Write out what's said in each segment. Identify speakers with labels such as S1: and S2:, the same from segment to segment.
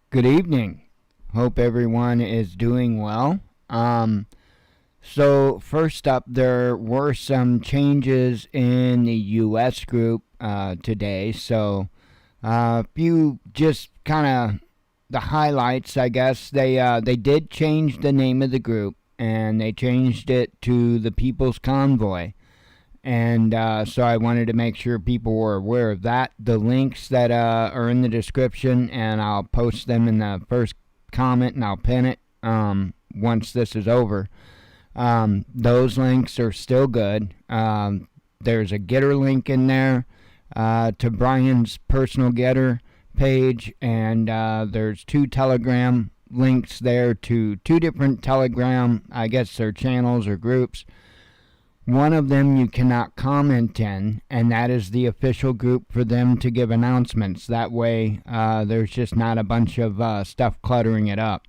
S1: Good evening. Hope everyone is doing well. So first up, there were some changes in the U.S. group today. So a few just kind of the highlights, I guess. They did change the name of the group, and they changed it to the People's Convoy. And so I wanted to make sure people were aware of that. The links that are in the description, and I'll post them in the first comment, and I'll pin it once this is over. Those links are still good. There's a Getter link in there to Brian's personal Getter page, and there's 2 Telegram links there to 2 different Telegram, I guess they're channels or groups. One of them you cannot comment in, and that is the official group for them to give announcements. That way, there's just not a bunch of stuff cluttering it up.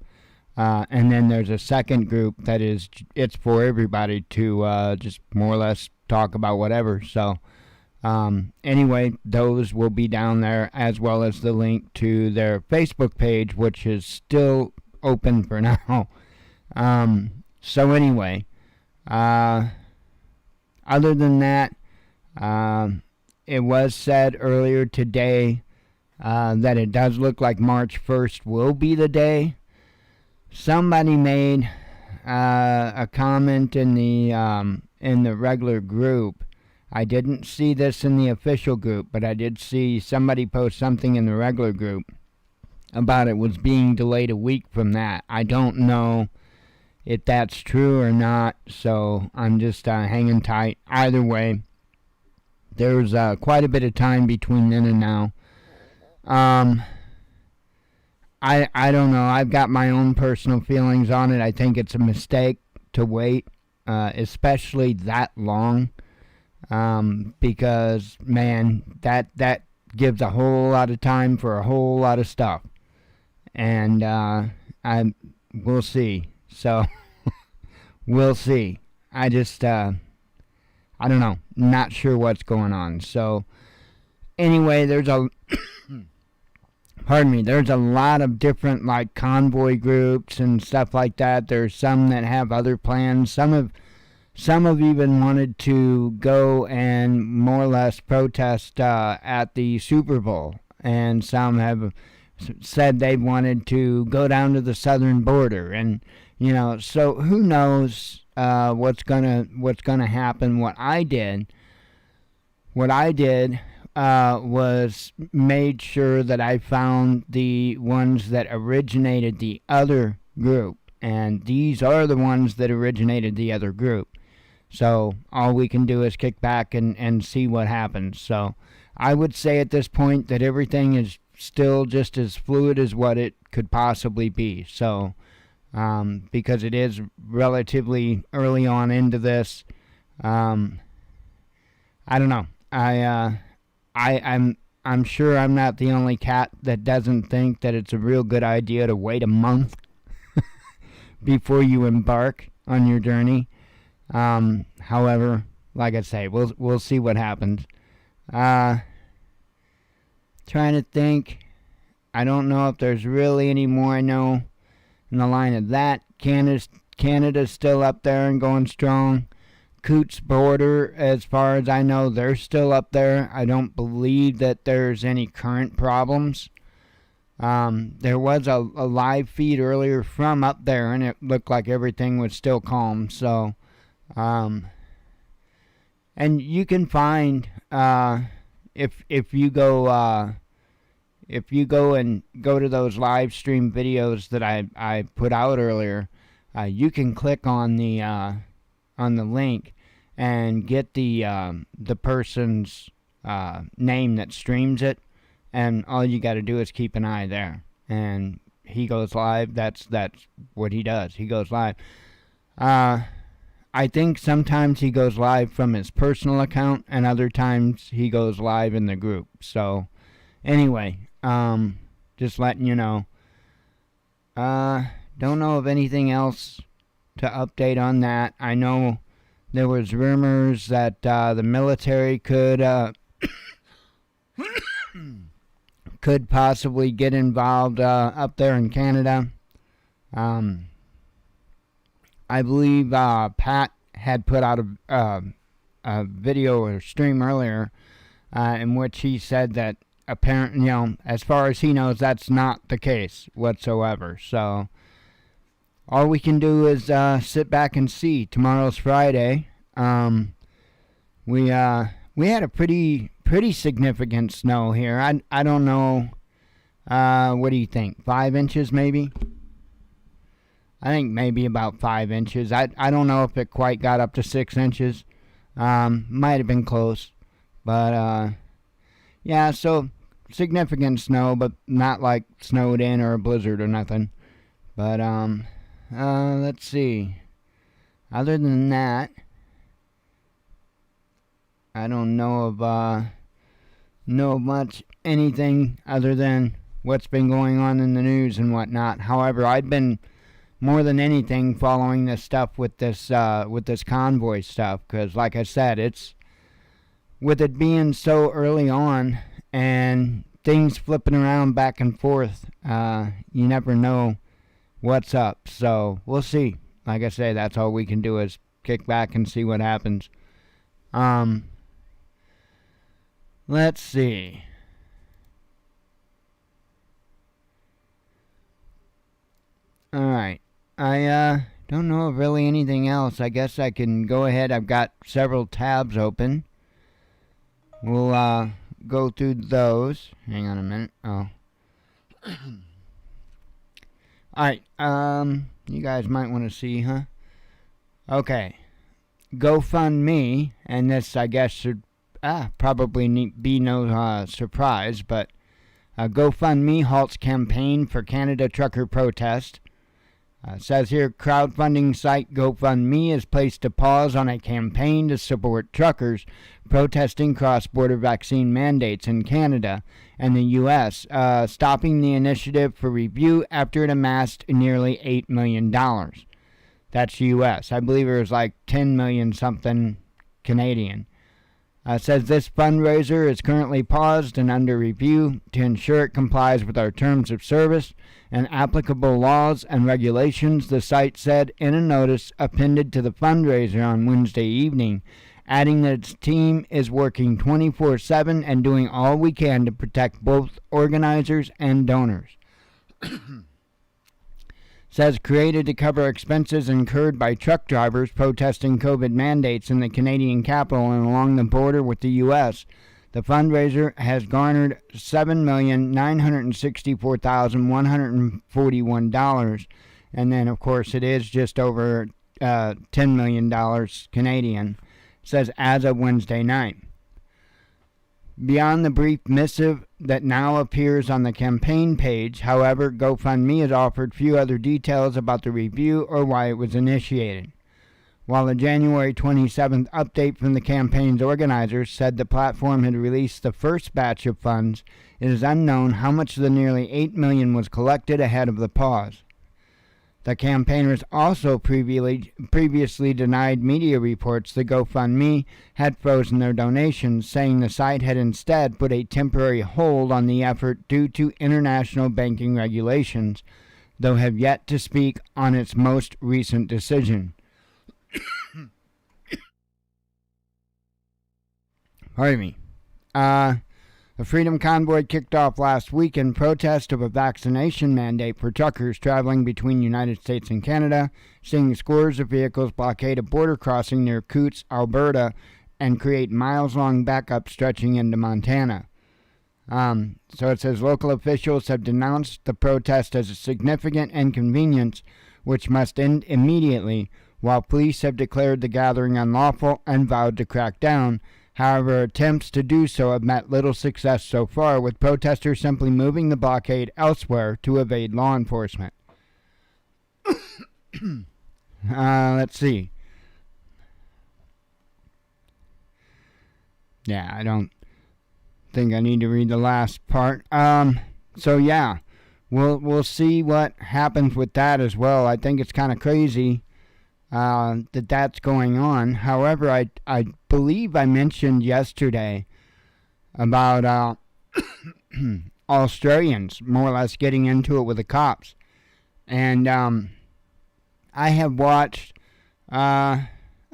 S1: And then there's a second group that is, it's for everybody to just more or less talk about whatever. So, anyway, those will be down there, as well as the link to their Facebook page, which is still open for now. So anyway, other than that, it was said earlier today that it does look like March 1st will be the day. Somebody made a comment in the regular group. I didn't see this in the official group, but I did see somebody post something in the regular group about it was being delayed a week from that. I don't know if that's true or not, so I'm just hanging tight. Either way, there's quite a bit of time between then and now. I don't know. I've got my own personal feelings on it. I think it's a mistake to wait, especially that long, because, man, that gives a whole lot of time for a whole lot of stuff. And we'll see. So, we'll see. I just, I don't know. Not sure what's going on. So, anyway, there's a, there's a lot of different, like, convoy groups and stuff like that. There's some that have other plans. Some have even wanted to go and more or less protest at the Super Bowl. And some have said they wanted to go down to the southern border, and so who knows what's gonna happen. What I did was made sure that I found the ones that originated the other group, and these are the ones that originated the other group. So all we can do is kick back and see what happens. So I would say at this point that everything is still just as fluid as what it could possibly be. So, because it is relatively early on into this, I don't know. I'm sure I'm not the only cat that doesn't think that it's a real good idea to wait a month before you embark on your journey. However, like I say, we'll see what happens. Trying to think. I don't know if there's really any more. I know in the line of that, Canada's still up there and going strong. Coots border, as far as I know, they're still up there. I don't believe that there's any current problems. There was a live feed earlier from up there, and it looked like everything was still calm. So, and you can find if you go and go to those live stream videos that I put out earlier, you can click on the link and get the person's name that streams it, and all you got to do is keep an eye there, and he goes live. That's what he does. He goes live. I think sometimes he goes live from his personal account, and other times he goes live in the group. So anyway, just letting you know. Don't know of anything else to update on that. I know there was rumors that the military could could possibly get involved up there in Canada. I believe Pat had put out a video or stream earlier in which he said that apparently, as far as he knows, that's not the case whatsoever. So all we can do is sit back and see. Tomorrow's Friday. We had a pretty significant snow here. I don't know. What do you think? 5 inches maybe? I think maybe about 5 inches. I don't know if it quite got up to 6 inches. Might have been close. But yeah, so significant snow, but not like snowed in or a blizzard or nothing. But let's see. Other than that, I don't know of much anything other than what's been going on in the news and whatnot. However, I've been more than anything following this stuff with this convoy stuff, because like I said, it's with it being so early on and things flipping around back and forth, you never know what's up. So we'll see. Like I say, that's all we can do is kick back and see what happens. Let's see. Alright. I don't know of really anything else. I guess I can go ahead. I've got several tabs open. We'll go through those. Hang on a minute. Oh. Alright. You guys might want to see, huh? Okay. Gofundme, and this I guess should probably be no surprise, but GoFundMe halts campaign for Canada trucker protest. Says here, crowdfunding site GoFundMe has placed a pause on a campaign to support truckers protesting cross-border vaccine mandates in Canada and the U.S., stopping the initiative for review after it amassed nearly $8 million. That's U.S. I believe it was like 10 million something Canadian. Says this fundraiser is currently paused and under review to ensure it complies with our terms of service and applicable laws and regulations, the site said in a notice appended to the fundraiser on Wednesday evening, adding that its team is working 24/7 and doing all we can to protect both organizers and donors. Says created to cover expenses incurred by truck drivers protesting COVID mandates in the Canadian capital and along the border with the U.S. The fundraiser has garnered $7,964,141, and then of course it is just over $10 million Canadian. Says as of Wednesday night. Beyond the brief missive that now appears on the campaign page, however, GoFundMe has offered few other details about the review or why it was initiated. While the January 27th update from the campaign's organizers said the platform had released the first batch of funds, it is unknown how much of the nearly $8 million was collected ahead of the pause. The campaigners also previously denied media reports that GoFundMe had frozen their donations, saying the site had instead put a temporary hold on the effort due to international banking regulations, though have yet to speak on its most recent decision. Pardon me. The Freedom Convoy kicked off last week in protest of a vaccination mandate for truckers traveling between the United States and Canada, seeing scores of vehicles blockade a border crossing near Coutts, Alberta, and create miles-long backup stretching into Montana. So it says local officials have denounced the protest as a significant inconvenience, which must end immediately, while police have declared the gathering unlawful and vowed to crack down. However, attempts to do so have met little success so far, with protesters simply moving the blockade elsewhere to evade law enforcement. Let's see. Yeah, I don't think I need to read the last part. So yeah, we'll see what happens with that as well. I think it's kind of crazy that's going on. However, I believe I mentioned yesterday about Australians more or less getting into it with the cops. And I have watched a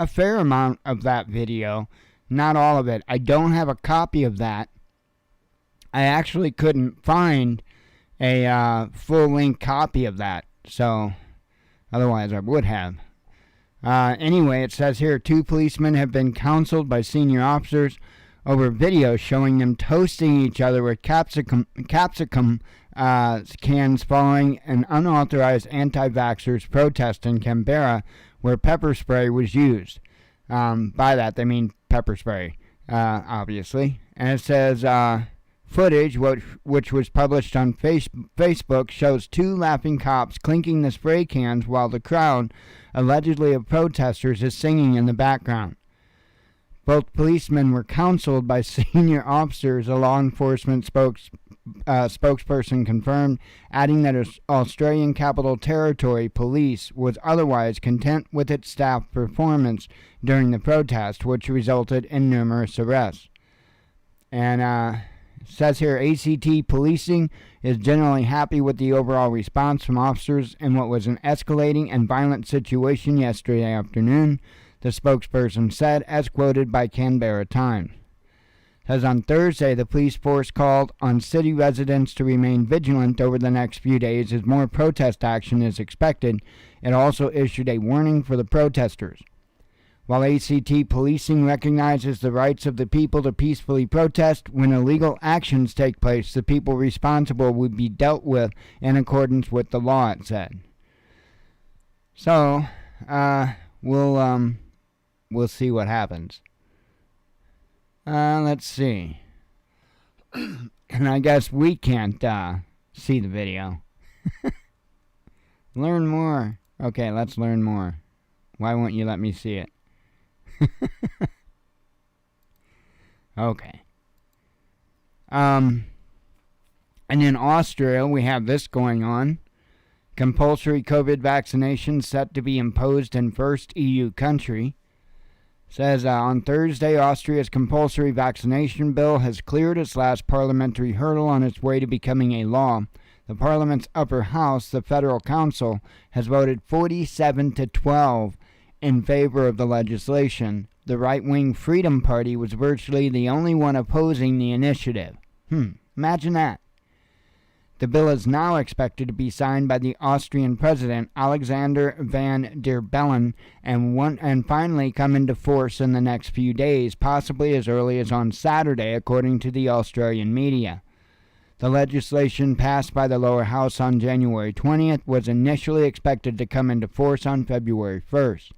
S1: fair amount of that video, not all of it. I don't have a copy of that. I actually couldn't find a full-length copy of that, so otherwise I would have. Anyway, it says here 2 policemen have been counseled by senior officers over videos showing them toasting each other with capsicum cans following an unauthorized anti-vaxxers protest in Canberra where pepper spray was used. By that, they mean pepper spray, obviously. And it says footage, which was published on Facebook, shows 2 laughing cops clinking the spray cans while the crowd, allegedly of protesters, is singing in the background. Both policemen were counseled by senior officers, a law enforcement spokesperson confirmed, adding that Australian Capital Territory Police was otherwise content with its staff performance during the protest, which resulted in numerous arrests. And it says here, ACT policing is generally happy with the overall response from officers in what was an escalating and violent situation yesterday afternoon, the spokesperson said, as quoted by Canberra Times. As on Thursday, the police force called on city residents to remain vigilant over the next few days as more protest action is expected. It also issued a warning for the protesters. While ACT policing recognizes the rights of the people to peacefully protest, when illegal actions take place, the people responsible will be dealt with in accordance with the law, it said. So, we'll see what happens. Let's see. And I guess we can't see the video. Learn more. Okay, let's learn more. Why won't you let me see it? Okay. And in Austria, we have this going on. Compulsory COVID vaccination set to be imposed in first EU country. Says on Thursday, Austria's compulsory vaccination bill has cleared its last parliamentary hurdle on its way to becoming a law. The parliament's upper house, the Federal Council, has voted 47-12 in favor of the legislation. The right-wing Freedom Party was virtually the only one opposing the initiative. Imagine that. The bill is now expected to be signed by the Austrian President Alexander Van der Bellen and finally come into force in the next few days, possibly as early as on Saturday, according to the Australian media. The legislation passed by the lower house on January 20th was initially expected to come into force on February 1st.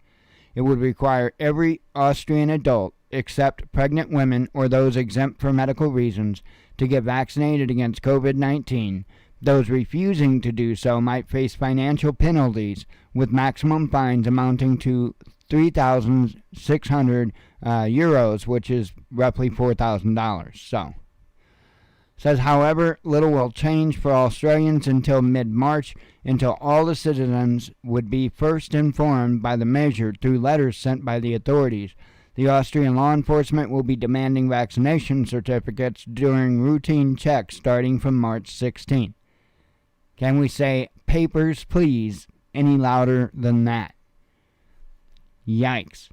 S1: It would require every Austrian adult, except pregnant women or those exempt for medical reasons, to get vaccinated against COVID-19. Those refusing to do so might face financial penalties, with maximum fines amounting to 3,600 euros, which is roughly $4,000. So, says, however, little will change for Australians until mid-March, until all the citizens would be first informed by the measure through letters sent by the authorities. The Austrian law enforcement will be demanding vaccination certificates during routine checks starting from March 16th. Can we say, papers, please, any louder than that? Yikes.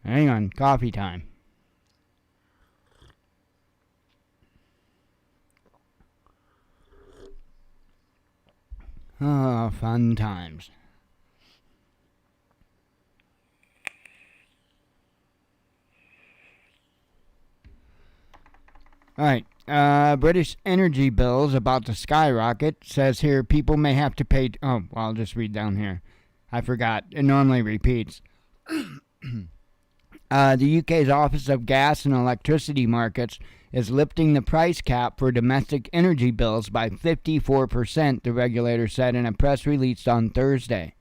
S1: Hang on, coffee time. Oh, fun times. Alright, British energy bills about to skyrocket. Says here people may have to pay... Oh, well, I'll just read down here. I forgot. It normally repeats. The UK's Office of Gas and Electricity Markets is lifting the price cap for domestic energy bills by 54%, the regulator said in a press release on Thursday.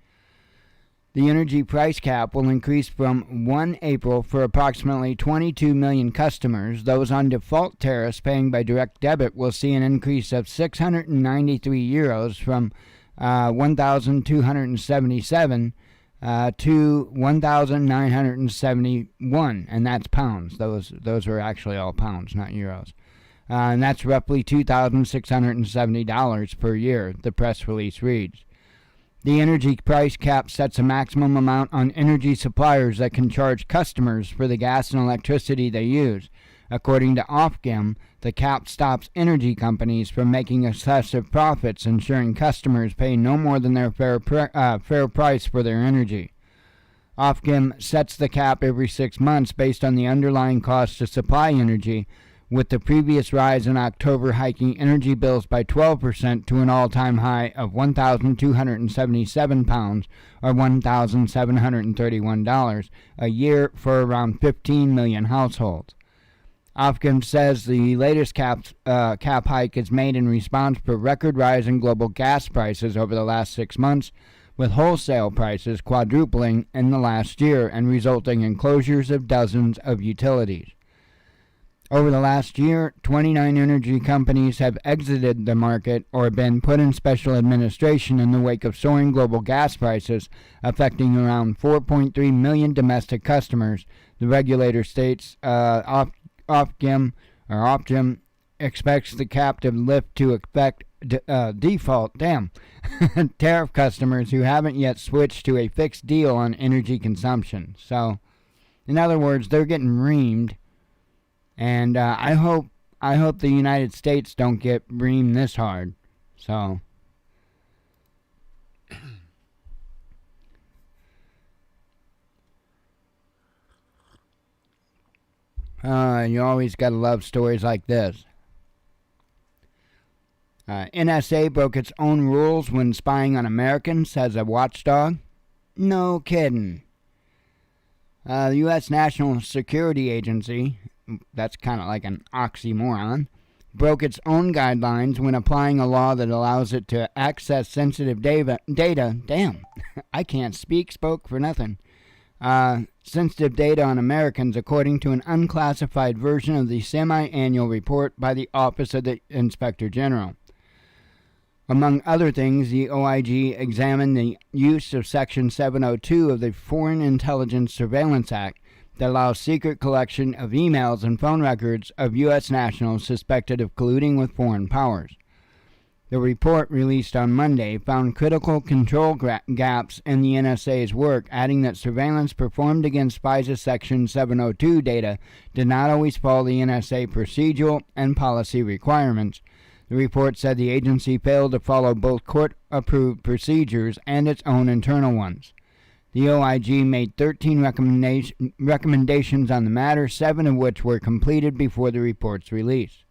S1: The energy price cap will increase from 1 April for approximately 22 million customers. Those on default tariffs paying by direct debit will see an increase of 693 euros from 1,277 to 1,971, and that's pounds. Those are actually all pounds, not euros. And that's roughly $2,670 per year, the press release reads. The energy price cap sets a maximum amount on energy suppliers that can charge customers for the gas and electricity they use. According to Ofgem, the cap stops energy companies from making excessive profits, ensuring customers pay no more than their fair price for their energy. Ofgem sets the cap every 6 months based on the underlying cost to supply energy, with the previous rise in October hiking energy bills by 12% to an all-time high of £1,277, or $1,731 a year for around 15 million households. Ofgem says the latest cap hike is made in response to a record rise in global gas prices over the last 6 months, with wholesale prices quadrupling in the last year and resulting in closures of dozens of utilities. Over the last year, 29 energy companies have exited the market or been put in special administration in the wake of soaring global gas prices, affecting around 4.3 million domestic customers. The regulator states Ofgem expects the cap to lift to affect default tariff customers who haven't yet switched to a fixed deal on energy consumption. So, in other words, they're getting reamed. And I hope the United States don't get reamed this hard. So, you always gotta love stories like this. NSA broke its own rules when spying on Americans, says a watchdog. No kidding. The U.S. National Security Agency, that's kind of like an oxymoron, broke its own guidelines when applying a law that allows it to access sensitive data. Damn, I can't spoke for nothing. Sensitive data on Americans, according to an unclassified version of the semi-annual report by the Office of the Inspector General. Among other things, the OIG examined the use of Section 702 of the Foreign Intelligence Surveillance Act that allows secret collection of emails and phone records of U.S. nationals suspected of colluding with foreign powers. The report, released on Monday, found critical control gaps in the NSA's work, adding that surveillance performed against FISA Section 702 data did not always follow the NSA procedural and policy requirements. The report said the agency failed to follow both court-approved procedures and its own internal ones. The OIG made 13 recommendations on the matter, 7 of which were completed before the report's release.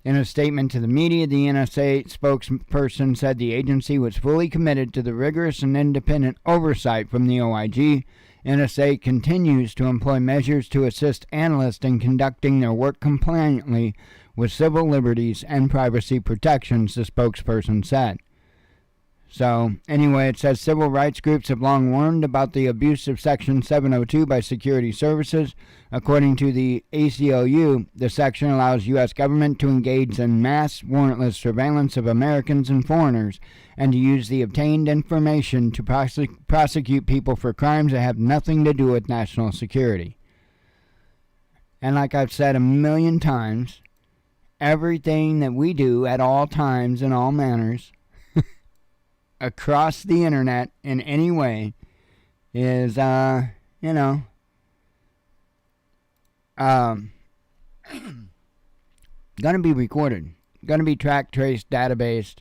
S1: In a statement to the media, the NSA spokesperson said the agency was fully committed to the rigorous and independent oversight from the OIG. NSA continues to employ measures to assist analysts in conducting their work compliantly with civil liberties and privacy protections, the spokesperson said. So, anyway, it says civil rights groups have long warned about the abuse of Section 702 by security services. According to the ACLU, the section allows U.S. government to engage in mass, warrantless surveillance of Americans and foreigners, and to use the obtained information to prosecute people for crimes that have nothing to do with national security. And like I've said a million times, everything that we do at all times in all manners across the internet in any way is, gonna be recorded, gonna be tracked, traced, databased.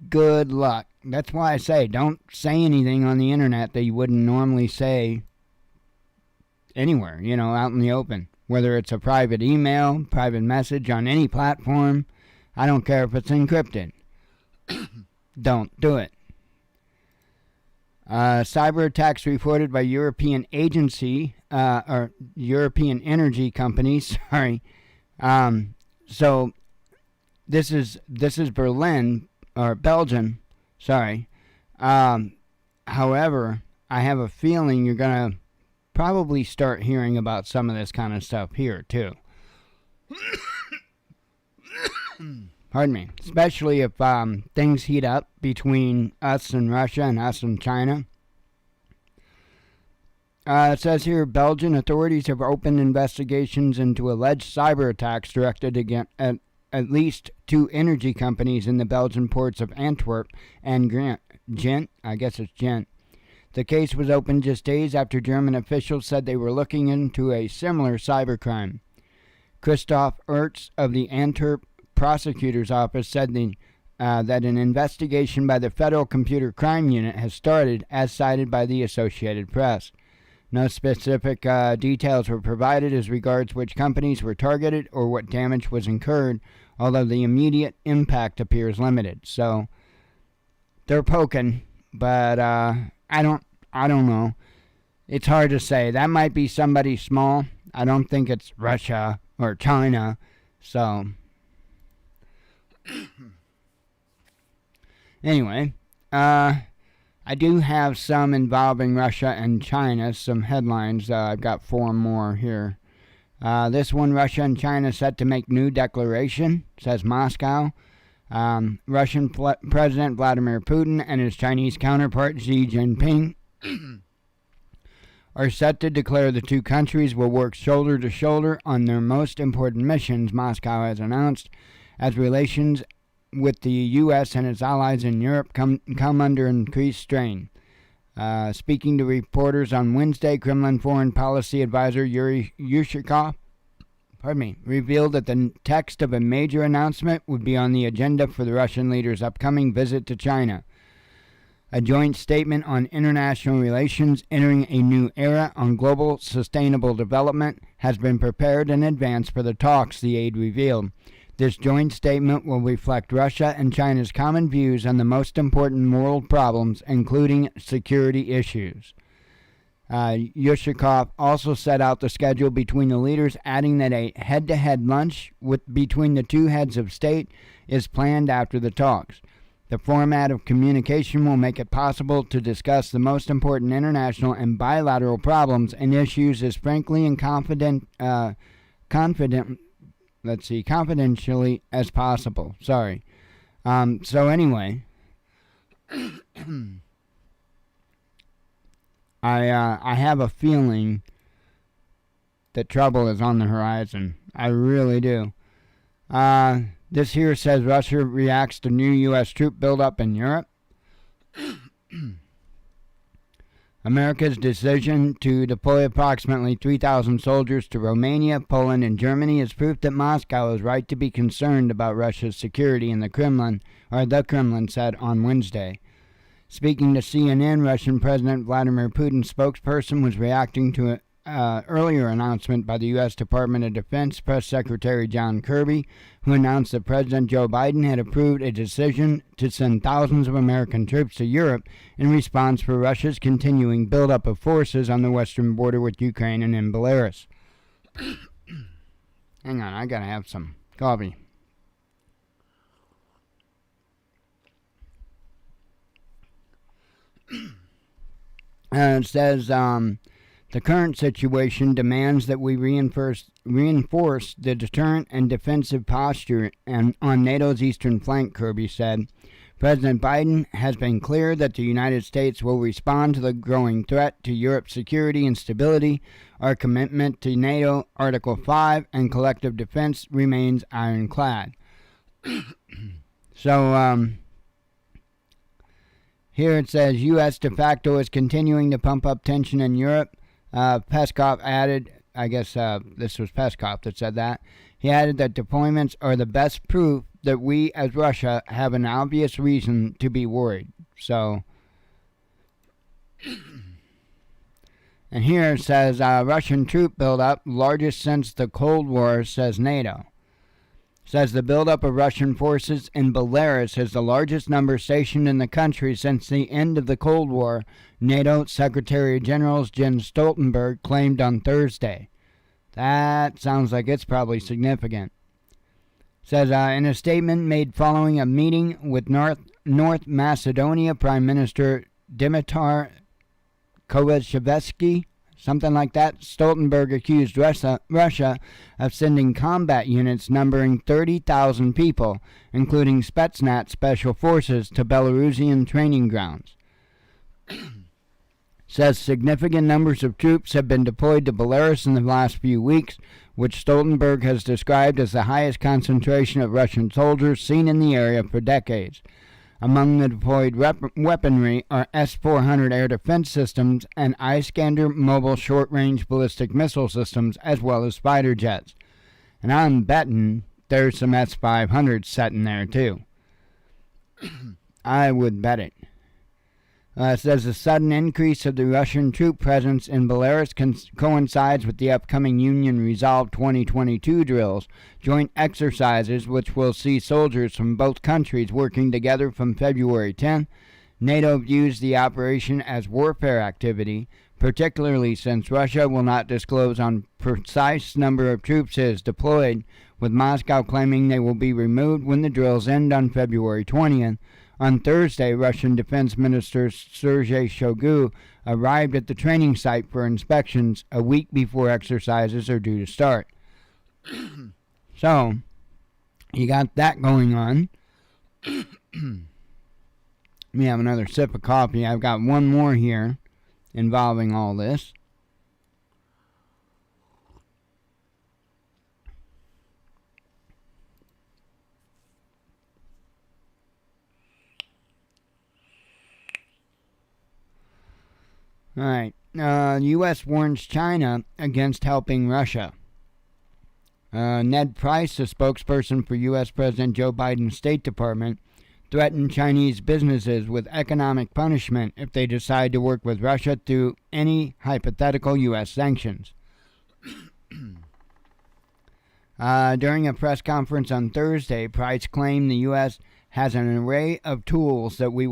S1: Good luck. That's why I say don't say anything on the internet that you wouldn't normally say anywhere, out in the open. Whether it's a private email, private message on any platform, I don't care if it's encrypted. Don't do it. Cyber attacks reported by European European energy companies. Sorry. So this is Berlin or Belgium. Sorry. However, I have a feeling you're gonna probably start hearing about some of this kind of stuff here too. Pardon Pardon me. Especially if things heat up between us and Russia and us and China. It says here, Belgian authorities have opened investigations into alleged cyber attacks directed against at least 2 energy companies in the Belgian ports of Antwerp and Ghent. I guess it's Ghent. The case was opened just days after German officials said they were looking into a similar cybercrime. Christoph Ertz of the Antwerp Prosecutor's Office said that an investigation by the Federal Computer Crime Unit has started, as cited by the Associated Press. No specific details were provided as regards which companies were targeted or what damage was incurred, although the immediate impact appears limited. So they're poking, but I don't know. It's hard to say. That might be somebody small. I don't think it's Russia or China. So anyway, I do have some involving Russia and China, some headlines. I've got 4 more here. This one, Russia and China set to make new declaration, says Moscow. Russian President Vladimir Putin and his Chinese counterpart Xi Jinping are set to declare the 2 countries will work shoulder to shoulder on their most important missions, Moscow has announced, as relations with the U.S. and its allies in Europe come under increased strain. Speaking to reporters on Wednesday, Kremlin Foreign Policy Advisor Yuri Yushakov revealed that the text of a major announcement would be on the agenda for the Russian leader's upcoming visit to China. A joint statement on international relations entering a new era on global sustainable development has been prepared in advance for the talks, the aide revealed. This joint statement will reflect Russia and China's common views on the most important world problems, including security issues. Yushakov also set out the schedule between the leaders, adding that a head-to-head lunch between the 2 heads of state is planned after the talks. The format of communication will make it possible to discuss the most important international and bilateral problems and issues as frankly and confidentially as possible. So anyway, I have a feeling that trouble is on the horizon. I really do. This here says Russia reacts to new U.S. troop buildup in Europe. America's decision to deploy approximately 3,000 soldiers to Romania, Poland, and Germany is proof that Moscow is right to be concerned about Russia's security in the Kremlin said on Wednesday. Speaking to CNN, Russian President Vladimir Putin's spokesperson was reacting to an earlier announcement by the U.S. Department of Defense Press Secretary John Kirby, who announced that President Joe Biden had approved a decision to send thousands of American troops to Europe in response for Russia's continuing buildup of forces on the western border with Ukraine and in Belarus. Hang on, I gotta have some coffee. It says, the current situation demands that we reinforce the deterrent and defensive posture on NATO's eastern flank, Kirby said. President Biden has been clear that the United States will respond to the growing threat to Europe's security and stability. Our commitment to NATO, Article 5, and collective defense remains ironclad. Here it says, U.S. de facto is continuing to pump up tension in Europe. Peskov added, I guess this was Peskov that said that, he added that deployments are the best proof that we as Russia have an obvious reason to be worried. So, and here it says, Russian troop buildup, largest since the Cold War, says NATO. Says the buildup of Russian forces in Belarus is the largest number stationed in the country since the end of the Cold War, NATO Secretary General Jens Stoltenberg claimed on Thursday. That sounds like it's probably significant. Says in a statement made following a meeting with North Macedonia Prime Minister Dimitar Kovacevsky, something like that. Stoltenberg accused Russia of sending combat units numbering 30,000 people, including Spetsnaz special forces, to Belarusian training grounds. Says significant numbers of troops have been deployed to Belarus in the last few weeks, which Stoltenberg has described as the highest concentration of Russian soldiers seen in the area for decades. Among the deployed weaponry are S-400 air defense systems and Iskander mobile short-range ballistic missile systems, as well as fighter jets. And I'm betting there's some S-500s sitting there, too. I would bet it. It says the sudden increase of the Russian troop presence in Belarus coincides with the upcoming Union Resolve 2022 drills, joint exercises which will see soldiers from both countries working together from February 10th. NATO views the operation as warfare activity, particularly since Russia will not disclose on precise number of troops it has deployed, with Moscow claiming they will be removed when the drills end on February 20th. On Thursday, Russian Defense Minister Sergei Shoigu arrived at the training site for inspections a week before exercises are due to start. So, you got that going on. Let me have another sip of coffee. I've got one more here involving all this. All right. U.S. warns China against helping Russia. Ned Price, a spokesperson for U.S. President Joe Biden's State Department, threatened Chinese businesses with economic punishment if they decide to work with Russia through any hypothetical U.S. sanctions. During a press conference on Thursday, Price claimed the U.S. has an array of tools that we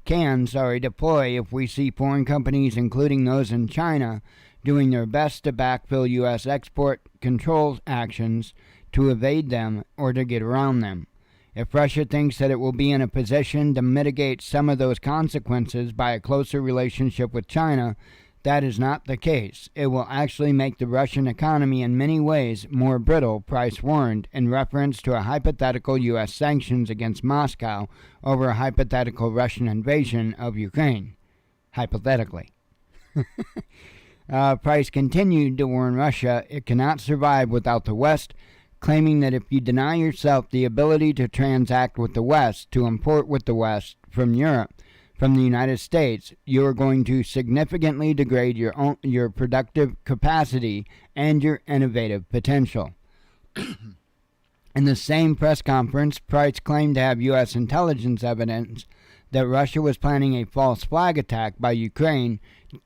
S1: can deploy if we see foreign companies, including those in China, doing their best to backfill U.S. export control actions to evade them or to get around them. If Russia thinks that it will be in a position to mitigate some of those consequences by a closer relationship with China, that is not the case. It will actually make the Russian economy in many ways more brittle, Price warned, in reference to a hypothetical U.S. sanctions against Moscow over a hypothetical Russian invasion of Ukraine. Hypothetically. Price continued to warn Russia it cannot survive without the West, claiming that if you deny yourself the ability to transact with the West, to import with the West from Europe, from the United States, you are going to significantly degrade your productive capacity and your innovative potential. In the same press conference, Price claimed to have U.S. intelligence evidence that Russia was planning a false flag attack by Ukraine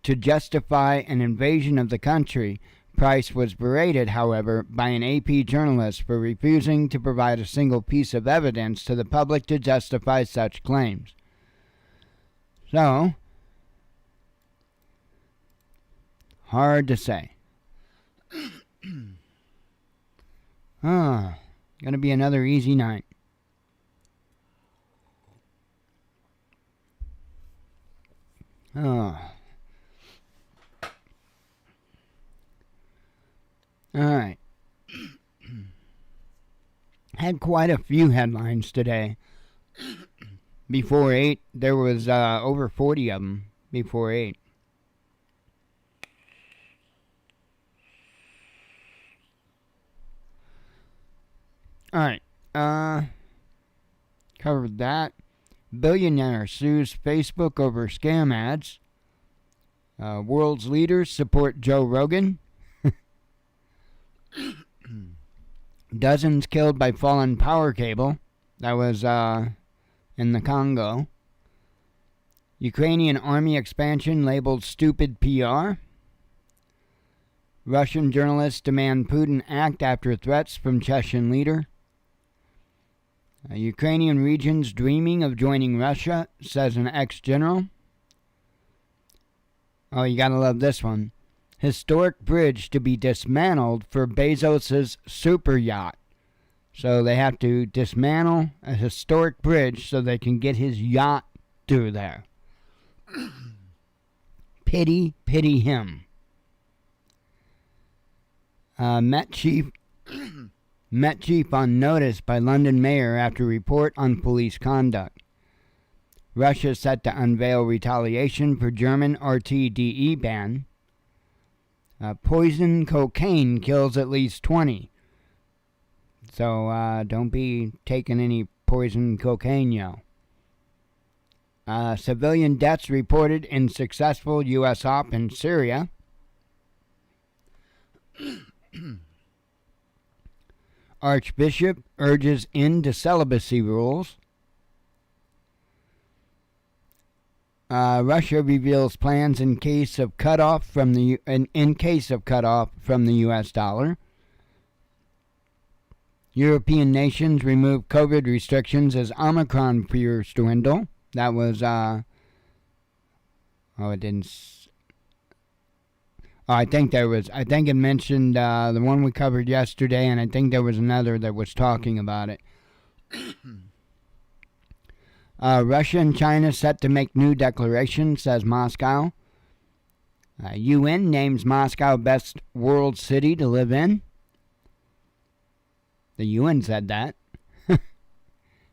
S1: to justify an invasion of the country. Price was berated, however, by an AP journalist for refusing to provide a single piece of evidence to the public to justify such claims. So, hard to say. Gonna be another easy night. Alright. Had quite a few headlines today. Before 8, there was over 40 of them before 8. Alright, covered that. Billionaire sues Facebook over scam ads. World's leaders support Joe Rogan. Dozens killed by fallen power cable. That was in the Congo. Ukrainian army expansion labeled stupid PR. Russian journalists demand Putin act after threats from Chechen leader. Ukrainian regions dreaming of joining Russia, says an ex-general. Oh, you gotta love this one. Historic bridge to be dismantled for Bezos' super yacht. So they have to dismantle a historic bridge so they can get his yacht through there. Pity him. Met chief on notice by London mayor after report on police conduct. Russia set to unveil retaliation for German Rtde ban. Poison cocaine kills at least 20. So don't be taking any poison cocaine, yo. Civilian deaths reported in successful U.S. op in Syria. Archbishop urges end to celibacy rules. Russia reveals plans in case of cutoff from the U.S. dollar. European nations remove COVID restrictions as Omicron fears dwindle. That was I think it mentioned the one we covered yesterday, and I think there was another that was talking about it. Russia and China set to make new declarations, says Moscow. UN names Moscow best world city to live in. The UN said that.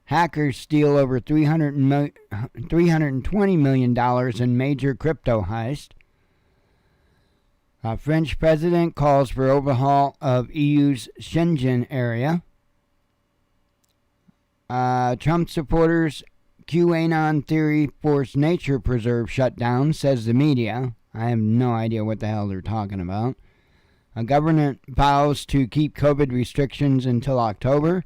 S1: Hackers steal over $320 million in major crypto heist. French president calls for overhaul of EU's Schengen area. Trump supporters QAnon theory forced nature preserve shutdown, says the media. I have no idea what the hell they're talking about. A government vows to keep COVID restrictions until October.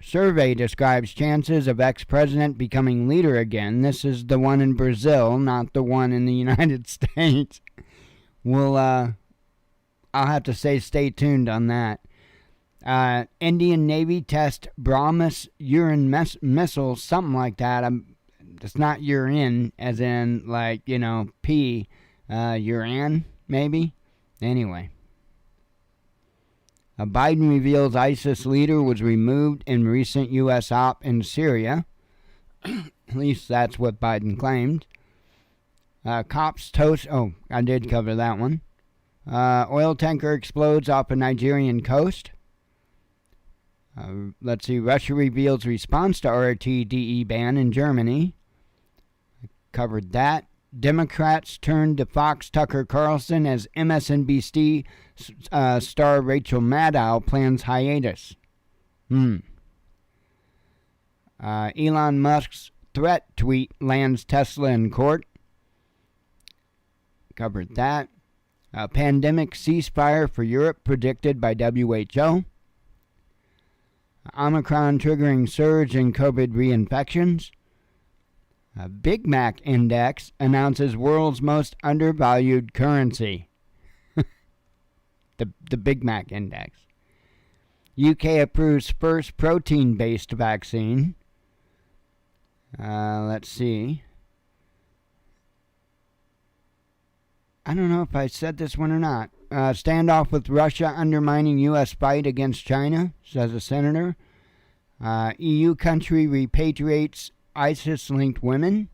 S1: Survey describes chances of ex-president becoming leader again. This is the one in Brazil, not the one in the United States. I'll have to say stay tuned on that. Indian Navy test BrahMos urine missiles, something like that. It's not urine, as in, like, pee. Urine, maybe? Anyway. Biden reveals ISIS leader was removed in recent U.S. op in Syria. At least that's what Biden claimed. Cops toast... Oh, I did cover that one. Oil tanker explodes off a Nigerian coast. Let's see. Russia reveals response to Rtde ban in Germany. I covered that. Democrats turned to Fox Tucker Carlson as MSNBC star Rachel Maddow plans hiatus. Elon Musk's threat tweet lands Tesla in court. Covered that. Pandemic ceasefire for Europe predicted by WHO. Omicron triggering surge in COVID reinfections. Big Mac Index announces world's most undervalued currency. the Big Mac Index. UK approves first protein-based vaccine. Let's see. I don't know if I said this one or not. Standoff with Russia undermining U.S. fight against China, says a senator. EU country repatriates ISIS-linked women.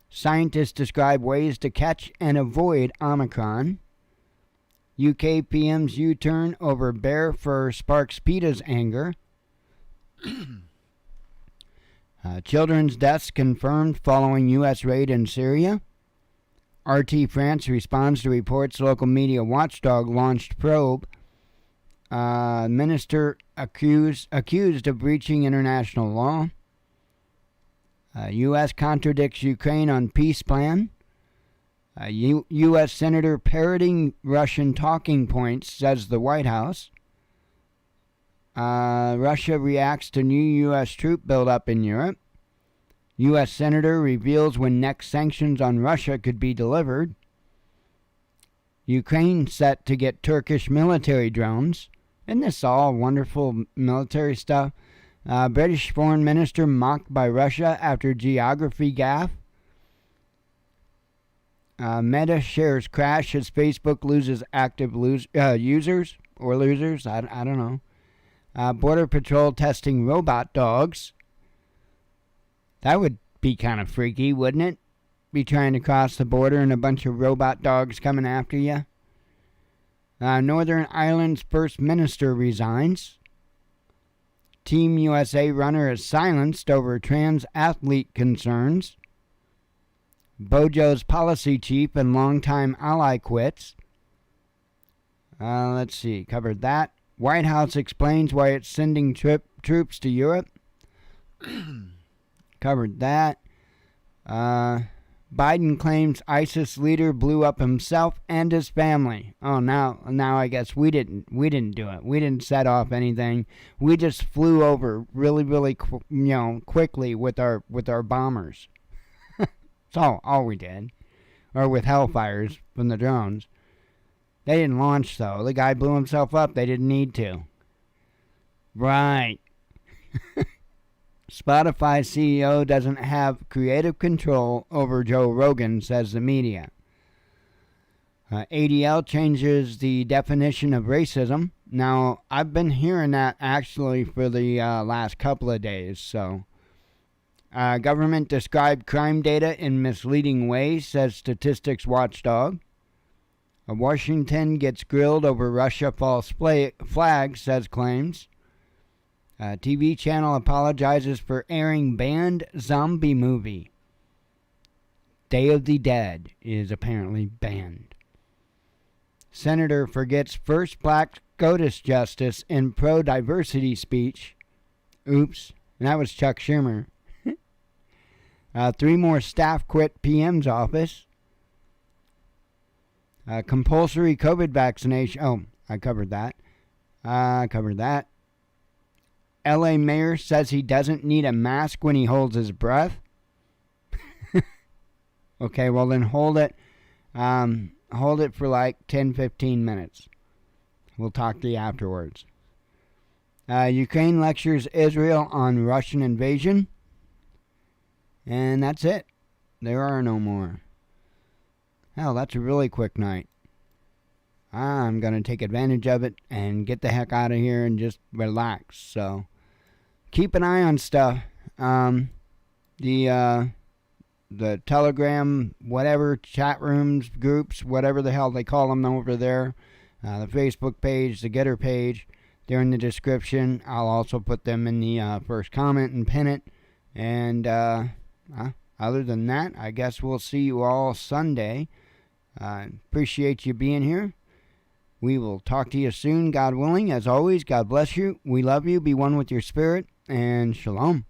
S1: Scientists describe ways to catch and avoid Omicron. UK PM's U-turn over bear fur sparks PETA's anger. Children's deaths confirmed following U.S. raid in Syria. RT France responds to reports local media watchdog launched probe. Minister accused of breaching international law. U.S. contradicts Ukraine on peace plan. U.S. Senator parroting Russian talking points, says the White House. Russia reacts to new U.S. troop buildup in Europe. U.S. Senator reveals when next sanctions on Russia could be delivered. Ukraine set to get Turkish military drones. Isn't this all wonderful military stuff? British foreign minister mocked by Russia after geography gaffe. Meta shares crash as Facebook loses active users or losers. I don't know. Border Patrol testing robot dogs. That would be kind of freaky, wouldn't it? Be trying to cross the border and a bunch of robot dogs coming after you. Northern Ireland's first minister resigns. Team USA runner is silenced over trans athlete concerns. Bojo's policy chief and longtime ally quits. Let's see, covered that. White House explains why it's sending troops to Europe. Covered that. Biden claims ISIS leader blew up himself and his family. Oh, now I guess we didn't do it. We didn't set off anything. We just flew over really quickly with our bombers. That's all we did. Or with Hellfires from the drones. They didn't launch, though. The guy blew himself up. They didn't need to. Right. Spotify CEO doesn't have creative control over Joe Rogan, says the media. ADL changes the definition of racism. Now, I've been hearing that actually for the last couple of days. So, government described crime data in misleading ways, says Statistics Watchdog. Washington gets grilled over Russia false flag, says claims. TV channel apologizes for airing banned zombie movie. Day of the Dead is apparently banned. Senator forgets first black SCOTUS justice in pro-diversity speech. Oops, and that was Chuck Schumer. 3 more staff quit PM's office. Compulsory COVID vaccination. Oh, I covered that. LA mayor says he doesn't need a mask when he holds his breath. Okay, well then hold it. Hold it for like 10-15 minutes. We'll talk to you afterwards. Ukraine lectures Israel on Russian invasion. And that's it. There are no more. Hell, that's a really quick night. I'm going to take advantage of it and get the heck out of here and just relax. So, keep an eye on stuff. The Telegram, whatever, chat rooms, groups, whatever the hell they call them over there. The Facebook page, the Getter page, they're in the description. I'll also put them in the first comment and pin it. And other than that, I guess we'll see you all Sunday. Appreciate you being here. We will talk to you soon, God willing. As always, God bless you. We love you. Be one with your spirit. And shalom.